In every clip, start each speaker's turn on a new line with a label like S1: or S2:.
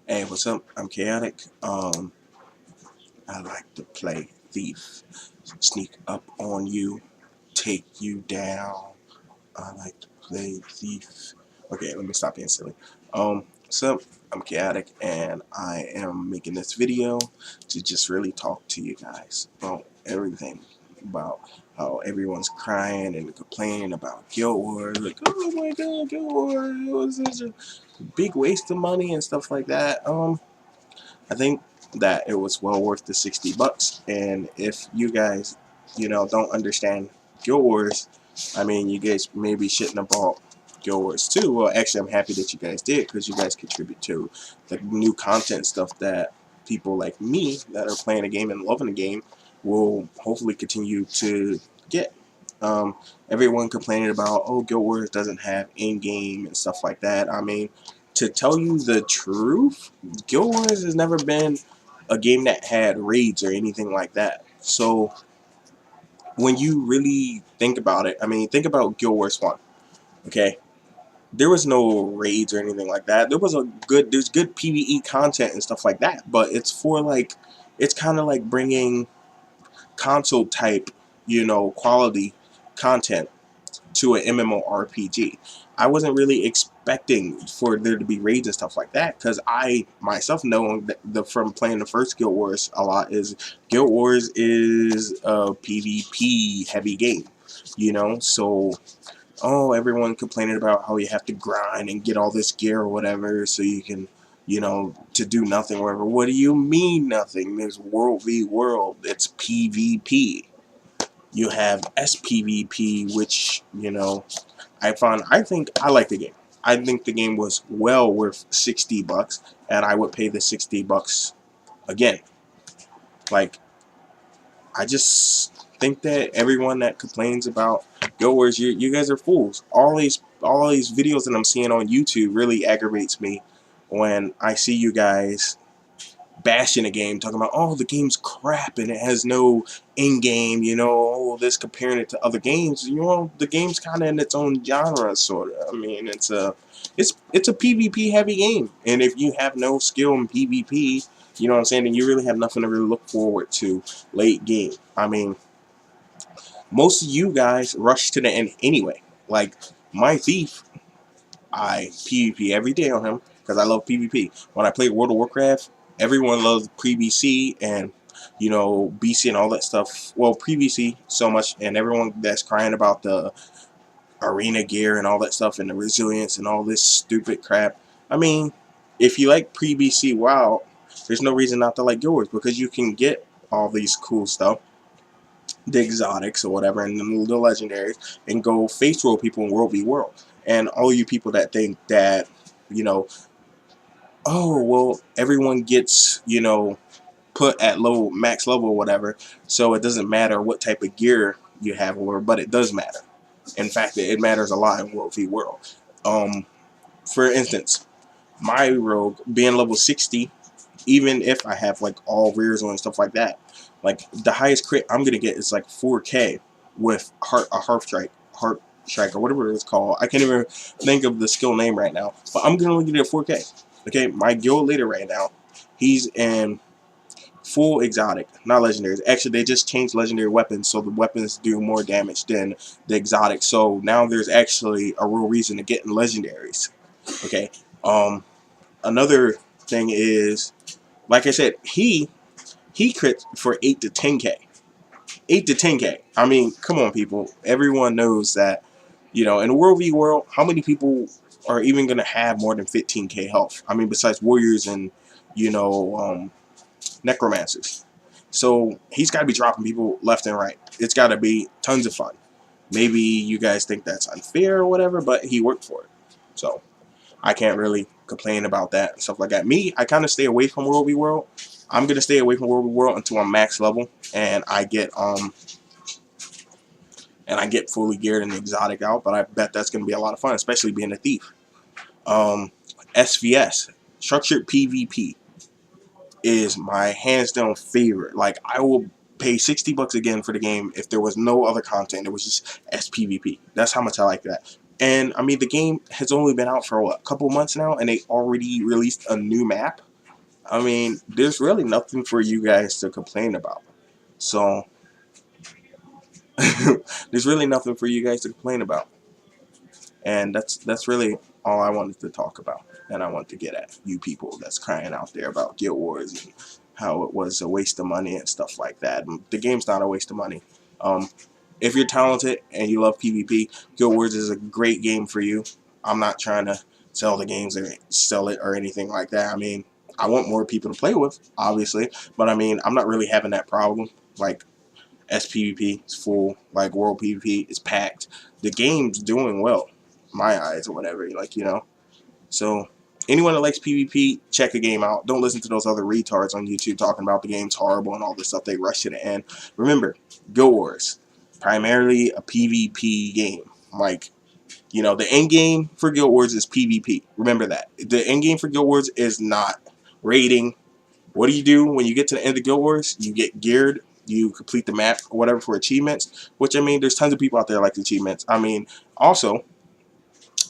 S1: Hey, what's up? I'm Chaotic. I like to play thief, sneak up on you, take you down. I like to play thief. Okay, let me stop being silly. What's up? I'm Chaotic, and I am making this video to just really talk to you guys about everything, about how everyone's crying and complaining about Guild Wars. Like, oh my God, Guild Wars! It was such a big waste of money and stuff like that. I think that it was well worth the $60. And if you guys, don't understand Guild Wars, I mean, you guys maybe shouldn't have bought Guild Wars 2. Well, actually, I'm happy that you guys did because you guys contribute to the new content stuff that people like me that are playing a game and loving the game will hopefully continue to get. Everyone complaining about, oh, Guild Wars doesn't have in-game and stuff like that. I mean, to tell you the truth, Guild Wars has never been a game that had raids or anything like that. So when you really think about it, I mean, think about Guild Wars 1, okay? There was no raids or anything like that. There's good PvE content and stuff like that, but it's kind of like bringing console type, quality content to an MMORPG. I wasn't really expecting for there to be raids and stuff like that because I myself know that from playing the first Guild Wars a lot is Guild Wars is a PvP heavy game, so everyone complaining about how you have to grind and get all this gear or whatever so you can to do nothing or whatever. What do you mean nothing? There's world v world. It's PvP. You have SPVP, which I think I like the game. I think the game was well worth $60, and I would pay the $60 again. Like, I just think that everyone that complains about Guild Wars, you guys are fools. All these videos that I'm seeing on YouTube really aggravates me when I see you guys bashing a game, talking about, oh, the game's crap and it has no in-game, oh, this comparing it to other games. The game's kind of in its own genre, sort of. I mean, it's a PvP heavy game, and if you have no skill in PvP, you know what I'm saying, then you really have nothing to really look forward to late game. I mean, most of you guys rush to the end anyway. Like, my thief, I PvP every day on him because I love PvP. When I play World of Warcraft, everyone loves pre-BC and BC and all that stuff. Well, pre-BC so much, and everyone that's crying about the arena gear and all that stuff and the resilience and all this stupid crap. I mean, if you like pre-BC WoW, there's no reason not to like Guild Wars because you can get all these cool stuff, the exotics or whatever, and the legendaries, and go face roll people in World v World. And all you people that think that, oh, well, everyone gets, put at low max level or whatever, so it doesn't matter what type of gear you have, or but it does matter. In fact, it matters a lot in World v World. For instance, my rogue being level 60, even if I have like all rears on and stuff like that, like the highest crit I'm gonna get is like 4K with heart strike or whatever it's called. I can't even think of the skill name right now, but I'm gonna get it at 4K. Okay, my guild leader right now, he's in full exotic, not legendaries. Actually, they just changed legendary weapons, so the weapons do more damage than the exotic. So now there's actually a real reason to get in legendaries. Okay. Another thing is, like I said, he crit for 8 to 10K. 8 to 10K. I mean, come on, people. Everyone knows that, in World v World, how many people are even going to have more than 15K health? I mean, besides warriors and, necromancers. So he's got to be dropping people left and right. It's got to be tons of fun. Maybe you guys think that's unfair or whatever, but he worked for it. So I can't really complain about that and stuff like that. Me, I kind of stay away from World v World. I'm gonna stay away from World v World until I'm max level and I get fully geared and exotic out. But I bet that's gonna be a lot of fun, especially being a thief. SVS, structured PvP, is my hands down favorite. Like, I will pay $60 again for the game if there was no other content. It was just SPVP. That's how much I like that. And I mean, the game has only been out for what, a couple months now, and they already released a new map. I mean, there's really nothing for you guys to complain about. So there's really nothing for you guys to complain about, and that's really all I wanted to talk about, and I want to get at you people that's crying out there about Guild Wars and how it was a waste of money and stuff like that. The game's not a waste of money. Um, if you're talented and you love PvP, Guild Wars is a great game for you. I'm not trying to sell the games or sell it or anything like that. I mean, I want more people to play with, obviously, but I mean, I'm not really having that problem. Like, SPVP is full, like World PvP is packed. The game's doing well, my eyes or whatever, like, you know. So anyone that likes PvP, check a game out. Don't listen to those other retards on YouTube talking about the game's horrible and all this stuff. They rush to the end. Remember, Guild Wars, primarily a PvP game. Like, you know, the end game for Guild Wars is PvP. Remember that. The end game for Guild Wars is not raiding. What do you do when you get to the end of Guild Wars? You get geared, you complete the map or whatever for achievements, which, I mean, there's tons of people out there like the achievements. I mean, also,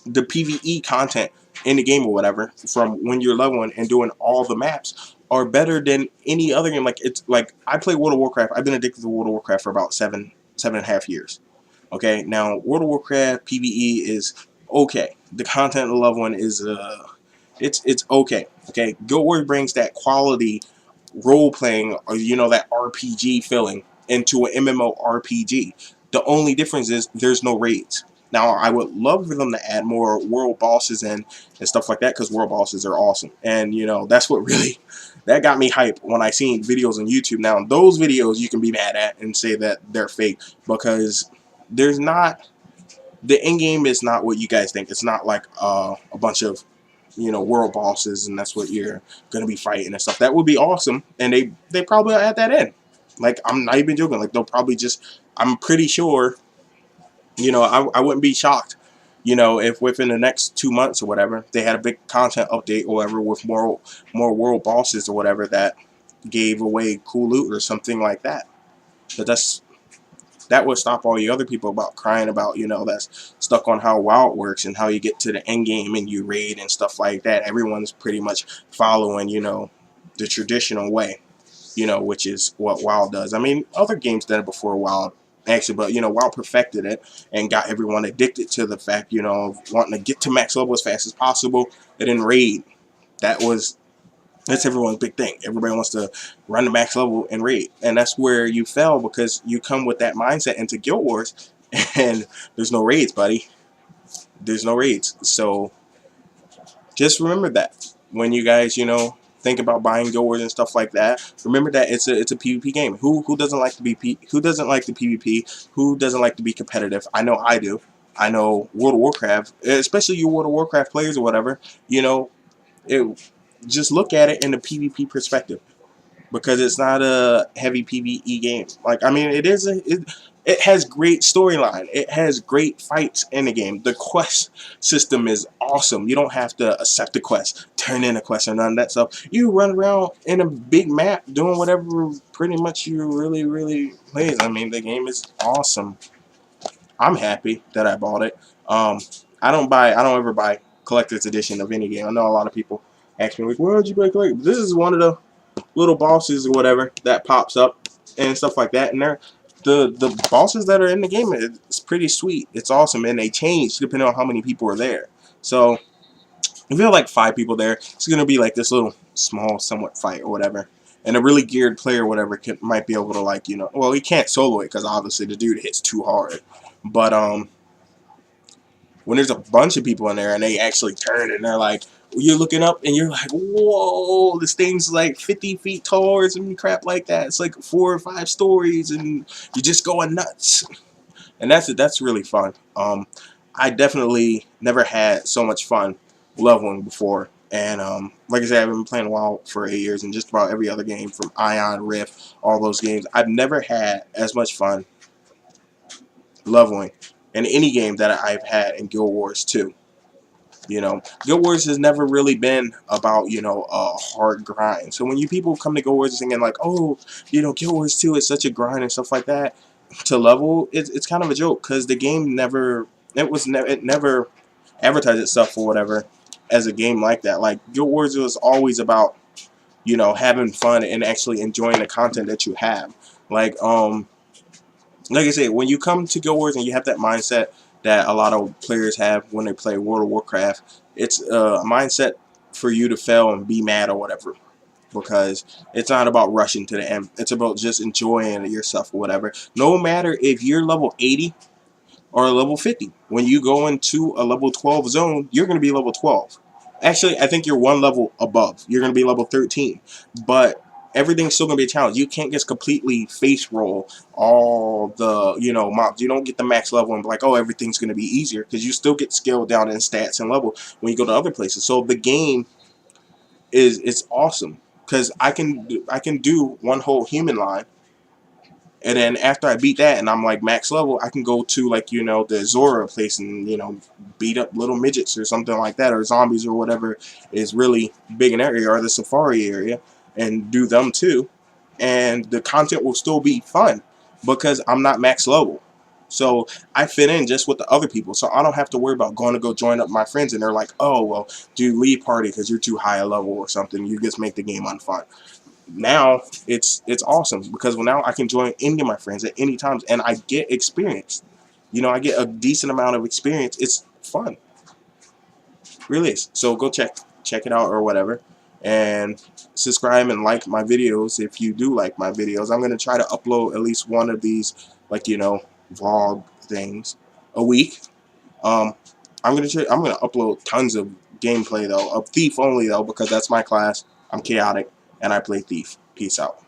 S1: the PvE content in the game or whatever, from when you're leveling and doing all the maps, are better than any other game. Like, it's like, I play World of Warcraft. I've been addicted to World of Warcraft for about seven and a half years. Okay, now World of Warcraft PvE is okay. The content of leveling is it's okay. Okay, Guild Wars brings that quality role playing, or, you know, that RPG feeling into an MMORPG. The only difference is there's no raids. Now, I would love for them to add more world bosses and stuff like that, because world bosses are awesome. And, you know, that's what really, that got me hype when I seen videos on YouTube. Now, those videos you can be mad at and say that they're fake, because there's not, the end game is not what you guys think. It's not like a bunch of, you know, world bosses, and that's what you're gonna be fighting and stuff. That would be awesome, and they probably add that in. Like, I'm not even joking. Like, they'll probably just, I'm pretty sure, you know, I wouldn't be shocked, you know, if within the next 2 months or whatever they had a big content update or whatever with more world bosses or whatever that gave away cool loot or something like that. But that would stop all you other people about crying about, you know, that's stuck on how WoW works and how you get to the end game and you raid and stuff like that. Everyone's pretty much following, you know, the traditional way, you know, which is what WoW does. I mean, other games did it before WoW, actually, but, you know, WoW perfected it and got everyone addicted to the fact, you know, of wanting to get to max level as fast as possible and then raid. That was That's everyone's big thing. Everybody wants to run the max level and raid. And that's where you fell, because you come with that mindset into Guild Wars and there's no raids, buddy. There's no raids. So just remember that when you guys, you know, think about buying Guild Wars and stuff like that. Remember that it's a PvP game. Who doesn't like to be who doesn't like the PvP? Who doesn't like to be competitive? I know I do. I know World of Warcraft, especially you World of Warcraft players or whatever, you know, it, just look at it in the PvP perspective, because it's not a heavy PvE game. Like, I mean, it has great storyline. It has great fights in the game. The quest system is awesome. You don't have to accept a quest, turn in a quest, or none of that stuff. You run around in a big map doing whatever pretty much you really please. I mean, the game is awesome. I'm happy that I bought it. I don't ever buy collector's edition of any game. I know a lot of people ask me, like, why would you buy collector? This is one of the little bosses or whatever that pops up and stuff like that. And they're the bosses that are in the game, it's pretty sweet. It's awesome, and they change depending on how many people are there. So if you have like 5 people there, it's gonna be like this little small, somewhat fight or whatever. And a really geared player or whatever might be able to, like, you know, well, he can't solo it because obviously the dude hits too hard. But when there's a bunch of people in there and they actually turn and they're like, you're looking up and you're like, whoa, this thing's like 50 feet tall or some crap like that. It's like 4 or 5 stories and you're just going nuts. And that's really fun. I definitely never had so much fun leveling before. And like I said, I've been playing WoW for 8 years, and just about every other game from Ion, Rift, all those games. I've never had as much fun leveling in any game that I've had in Guild Wars 2. You know, Guild Wars has never really been about, you know, a hard grind. So when you people come to Guild Wars thinking like, oh, you know, Guild Wars 2 is such a grind and stuff like that, to level, it's kind of a joke, because the game it never advertised itself or whatever as a game like that. Like, Guild Wars was always about you know, having fun and actually enjoying the content that you have. Like I said, when you come to Guild Wars and you have that mindset that a lot of players have when they play World of Warcraft, it's a mindset for you to fail and be mad or whatever. Because it's not about rushing to the end. It's about just enjoying yourself or whatever. No matter if you're level 80 or level 50. When you go into a level 12 zone, you're going to be level 12. Actually, I think you're one level above. You're going to be level 13. But everything's still going to be a challenge. You can't just completely face roll all the, you know, mobs. You don't get the max level and be like, oh, everything's going to be easier, because you still get scaled down in stats and level when you go to other places. So the game is, it's awesome, because I can do one whole human line, and then after I beat that and I'm like max level, I can go to, like, you know, the Zora place and, you know, beat up little midgets or something like that, or zombies or whatever is really big in that area, or the Safari area, and do them too. And the content will still be fun because I'm not max level. So I fit in just with the other people. So I don't have to worry about going to go join up my friends and they're like, oh, well, do leave party because you're too high a level or something. You just make the game unfun. Now it's awesome because now I can join any of my friends at any time and I get experience. You know, I get a decent amount of experience. It's fun, really is. So go check it out or whatever, and subscribe and like my videos if you do like my videos. I'm gonna try to upload at least one of these, like, you know, vlog things a week. Um, I'm gonna upload tons of gameplay though, of Thief only though, because that's my class. I'm chaotic and I play Thief. Peace out.